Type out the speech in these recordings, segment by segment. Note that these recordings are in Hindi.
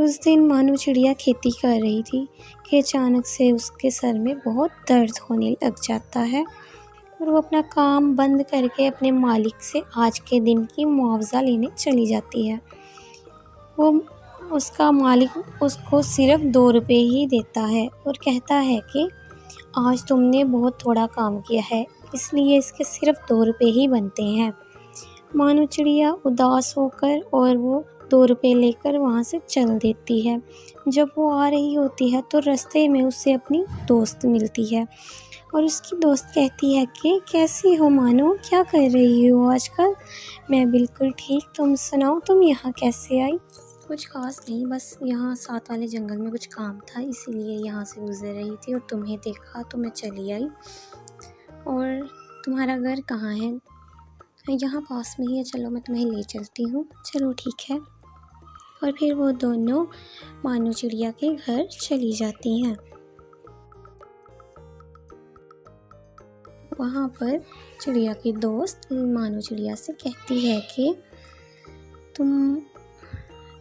उस दिन मानो चिड़िया खेती कर रही थी कि अचानक से उसके सर में बहुत दर्द होने लग जाता है और वो अपना काम बंद करके अपने मालिक से आज के दिन की मुआवज़ा लेने चली जाती है। वो उसका मालिक उसको सिर्फ़ 2 रुपए ही देता है और कहता है कि आज तुमने बहुत थोड़ा काम किया है, इसलिए इसके सिर्फ़ 2 रुपए ही बनते हैं। मानो चिड़िया उदास होकर और वो 2 रुपए लेकर वहाँ से चल देती है। जब वो आ रही होती है तो रास्ते में उसे अपनी दोस्त मिलती है और उसकी दोस्त कहती है कि कैसी हो मानो, क्या कर रही हो आजकल? मैं बिल्कुल ठीक, तुम सुनाओ, तुम यहाँ कैसे आई? कुछ खास नहीं, बस यहाँ साथ वाले जंगल में कुछ काम था, इसीलिए यहाँ से गुजर रही थी और तुम्हें देखा तो मैं चली आई। और तुम्हारा घर कहाँ है? यहाँ पास में ही है, चलो मैं तुम्हें ले चलती हूँ। चलो ठीक है। और फिर वो दोनों मानो चिड़िया के घर चली जाती हैं। वहाँ पर चिड़िया की दोस्त मानो चिड़िया से कहती है कि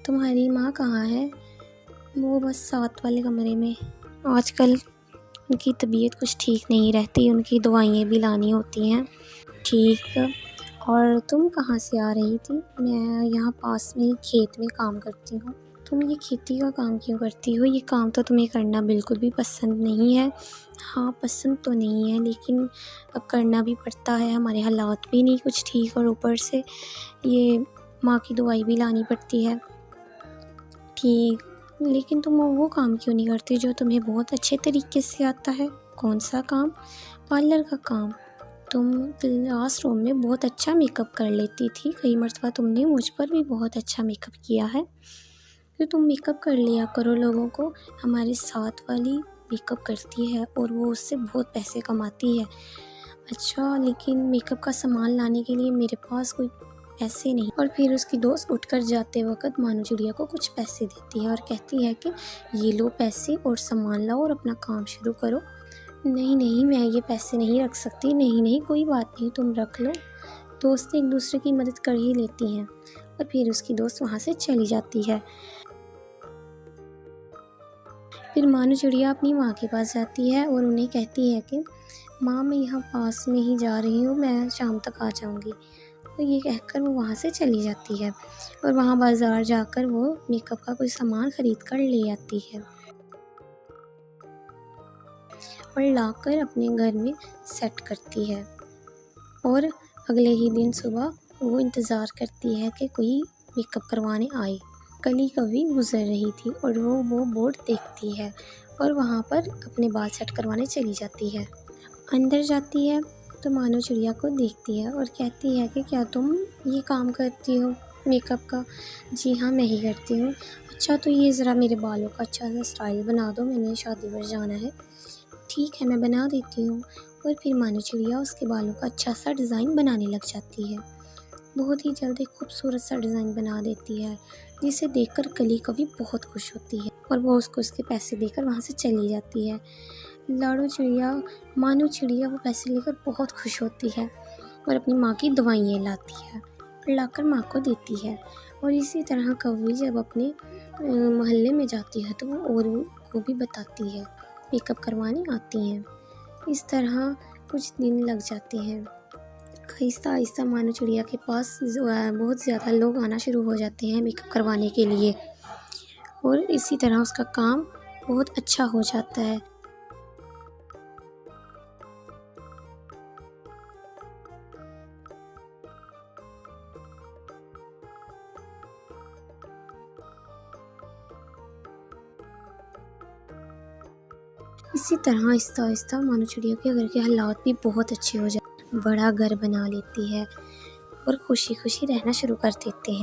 तुम्हारी माँ कहाँ है? वो बस साथ वाले कमरे में, आजकल उनकी तबीयत कुछ ठीक नहीं रहती, उनकी दवाइयाँ भी लानी होती हैं। ठीक, और तुम कहाँ से आ रही थी? मैं यहाँ पास में ही खेत में काम करती हूँ। तुम ये खेती का काम क्यों करती हो? ये काम तो तुम्हें करना बिल्कुल भी पसंद नहीं है। हाँ, पसंद तो नहीं है, लेकिन अब करना भी पड़ता है, हमारे हालात भी नहीं कुछ ठीक और ऊपर से ये माँ की दवाई भी लानी पड़ती है। ठीक, लेकिन तुम वो काम क्यों नहीं करती जो तुम्हें बहुत अच्छे तरीके से आता है? कौन सा काम? पार्लर का काम। तुम क्लासरूम में बहुत अच्छा मेकअप कर लेती थी, कई मर्तबा तुमने मुझ पर भी बहुत अच्छा मेकअप किया है, तो तुम मेकअप कर लिया करो लोगों को। हमारे साथ वाली मेकअप करती है और वो उससे बहुत पैसे कमाती है। अच्छा, लेकिन मेकअप का सामान लाने के लिए मेरे पास कोई पैसे नहीं। और फिर उसकी दोस्त उठकर जाते वक्त मानो चिड़िया को कुछ पैसे देती है और कहती है कि ये लो पैसे और सामान लाओ और अपना काम शुरू करो। नहीं नहीं, मैं ये पैसे नहीं रख सकती। नहीं नहीं, कोई बात नहीं, तुम रख लो। दोस्त एक दूसरे की मदद कर ही लेती हैं। और फिर उसकी दोस्त वहाँ से चली जाती है। फिर मानो चिड़िया अपनी माँ के पास जाती है और उन्हें कहती है कि माँ, मैं यहाँ पास में ही जा रही हूँ, मैं शाम तक आ जाऊँगी। तो ये कहकर वो वहाँ से चली जाती है और वहाँ बाज़ार जाकर वो मेकअप का कोई सामान ख़रीद कर ले आती है और लाकर अपने घर में सेट करती है। और अगले ही दिन सुबह वो इंतज़ार करती है कि कोई मेकअप करवाने आए। कली कभी गुजर रही थी और वो बोर्ड देखती है और वहाँ पर अपने बाल सेट करवाने चली जाती है। अंदर जाती है तो मानो चिड़िया को देखती है और कहती है कि क्या तुम ये काम करती हो मेकअप का? जी हाँ, मैं ही करती हूँ। अच्छा, तो ये ज़रा मेरे बालों का अच्छा सा स्टाइल बना दो, मैंने शादी पर जाना है। ठीक है, मैं बना देती हूँ। और फिर मानो चिड़िया उसके बालों का अच्छा सा डिज़ाइन बनाने लग जाती है। बहुत ही जल्द एक खूबसूरत सा डिज़ाइन बना देती है, जिसे देखकर कली कभी बहुत खुश होती है और वो उसको उसके पैसे देकर वहाँ से चली जाती है। मानो चिड़िया वो पैसे लेकर बहुत खुश होती है और अपनी माँ की दवाइयाँ लाती है और लाकर माँ को देती है। और इसी तरह कौवी जब अपने मोहल्ले में जाती है तो वो और को भी बताती है, मेकअप करवाने आती हैं। इस तरह कुछ दिन लग जाते हैं। आहिस्ता आहिस्ता मानो चिड़िया के पास बहुत ज़्यादा लोग आना शुरू हो जाते हैं मेकअप करवाने के लिए और इसी तरह उसका काम बहुत अच्छा हो जाता है। इसी तरह आहिस्ता आहिस्ता मानो चिड़िया के घर के हालात भी बहुत अच्छे हो जाते हैं, बड़ा घर बना लेती है और खुशी खुशी रहना शुरू कर देते हैं।